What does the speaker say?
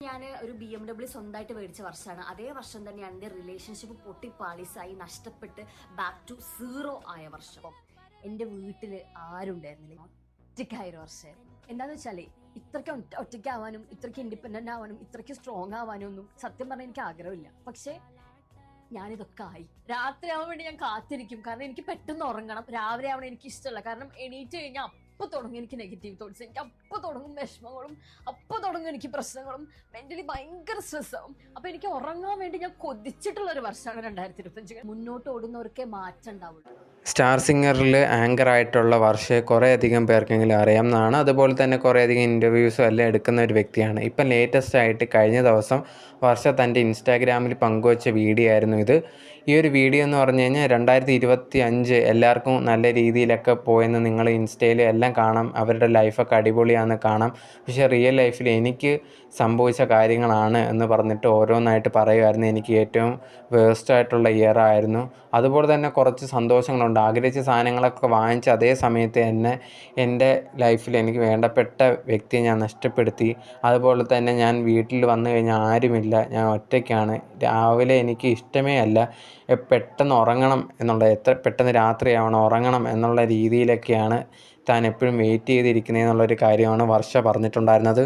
ഞാൻ ഒരു BMW സ്വന്തമായിട്ട് മേടിച്ച വർഷമാണ്. അതേ വർഷം തന്നെയാണ് എൻ്റെ റിലേഷൻഷിപ്പ് പൊട്ടിപ്പാളീസായി നഷ്ടപ്പെട്ട് ബാക്ക് ടു സീറോ ആയ വർഷം. എൻ്റെ വീട്ടിൽ ആരും ഉണ്ടായിരുന്നില്ല, ഒറ്റയ്ക്കായ ഒരു വർഷം. എന്താണെന്ന് വെച്ചാൽ ഇത്രയ്ക്ക് ഒറ്റയ്ക്കാവാനും ഇത്രയ്ക്ക് ഇൻഡിപെൻഡൻ്റ് ആവാനും ഇത്രയ്ക്ക് സ്ട്രോങ് ആവാനും ഒന്നും സത്യം പറഞ്ഞാൽ എനിക്ക് ആഗ്രഹമില്ല. പക്ഷേ ഞാനിതൊക്കെ ആയി. രാത്രി ആവാൻ വേണ്ടി ഞാൻ കാത്തിരിക്കും, കാരണം എനിക്ക് പെട്ടെന്ന് ഉറങ്ങണം. രാവിലെ ആവണം എനിക്ക് ഇഷ്ടമല്ല, കാരണം എണീറ്റ് കഴിഞ്ഞാൽ അപ്പോൾ തുടങ്ങും എനിക്ക് നെഗറ്റീവ് തോട്ട്സ്, എനിക്ക് അപ്പോൾ തുടങ്ങും വിഷമങ്ങളും, അപ്പോൾ തുടങ്ങും എനിക്ക് പ്രശ്നങ്ങളും, മെന്റലി ഭയങ്കര സ്ട്രെസ്സാവും. അപ്പോൾ എനിക്ക് ഉറങ്ങാൻ വേണ്ടി ഞാൻ കൊതിച്ചിട്ടുള്ള ഒരു വർഷമാണ് 2025. മുന്നോട്ട് ഓടുന്നവർക്കേ മാറ്റം ഉണ്ടാവുള്ളൂ. സ്റ്റാർ സിംഗറിൽ ആങ്കറായിട്ടുള്ള വർഷയെ കുറേയധികം പേർക്കെങ്കിലും അറിയാവുന്നതാണ്. അതുപോലെ തന്നെ കുറേയധികം ഇൻ്റർവ്യൂസും എല്ലാം എടുക്കുന്ന ഒരു വ്യക്തിയാണ്. ഇപ്പം ലേറ്റസ്റ്റ് ആയിട്ട് കഴിഞ്ഞ ദിവസം വർഷ തൻ്റെ ഇൻസ്റ്റാഗ്രാമിൽ പങ്കുവച്ച വീഡിയോ ആയിരുന്നു ഇത്. ഈ ഒരു വീഡിയോ എന്ന് പറഞ്ഞു കഴിഞ്ഞാൽ 2025 എല്ലാവർക്കും നല്ല രീതിയിലൊക്കെ പോയെന്ന് നിങ്ങൾ ഇൻസ്റ്റയിൽ എല്ലാം കാണാം, അവരുടെ ലൈഫൊക്കെ അടിപൊളിയാണെന്ന് കാണാം. പക്ഷേ റിയൽ ലൈഫിൽ എനിക്ക് സംഭവിച്ച കാര്യങ്ങളാണ് എന്ന് പറഞ്ഞിട്ട് ഓരോന്നായിട്ട് പറയുമായിരുന്നു. എനിക്ക് ഏറ്റവും വേസ്റ്റായിട്ടുള്ള ഇയർ ആയിരുന്നു. അതുപോലെ തന്നെ കുറച്ച് സന്തോഷങ്ങളുണ്ട്. ആഗ്രഹിച്ച സാധനങ്ങളൊക്കെ വാങ്ങിച്ച അതേ സമയത്ത് തന്നെ എൻ്റെ ലൈഫിൽ എനിക്ക് വേണ്ടപ്പെട്ട വ്യക്തിയെ ഞാൻ നഷ്ടപ്പെടുത്തി. അതുപോലെ തന്നെ ഞാൻ വീട്ടിൽ വന്നു കഴിഞ്ഞാൽ ആരുമില്ല, ഞാൻ ഒറ്റയ്ക്കാണ്. രാവിലെ എനിക്ക് ഇഷ്ടമേ അല്ല പെട്ടെന്ന് ഉറങ്ങണം എന്നുള്ളത്, എത്ര പെട്ടെന്ന് രാത്രിയാവണം ഉറങ്ങണം എന്നുള്ള രീതിയിലൊക്കെയാണ് താൻ എപ്പോഴും വെയിറ്റ് ചെയ്തിരിക്കുന്നത് എന്നുള്ളൊരു കാര്യമാണ് വർഷ പറഞ്ഞിട്ടുണ്ടായിരുന്നത്.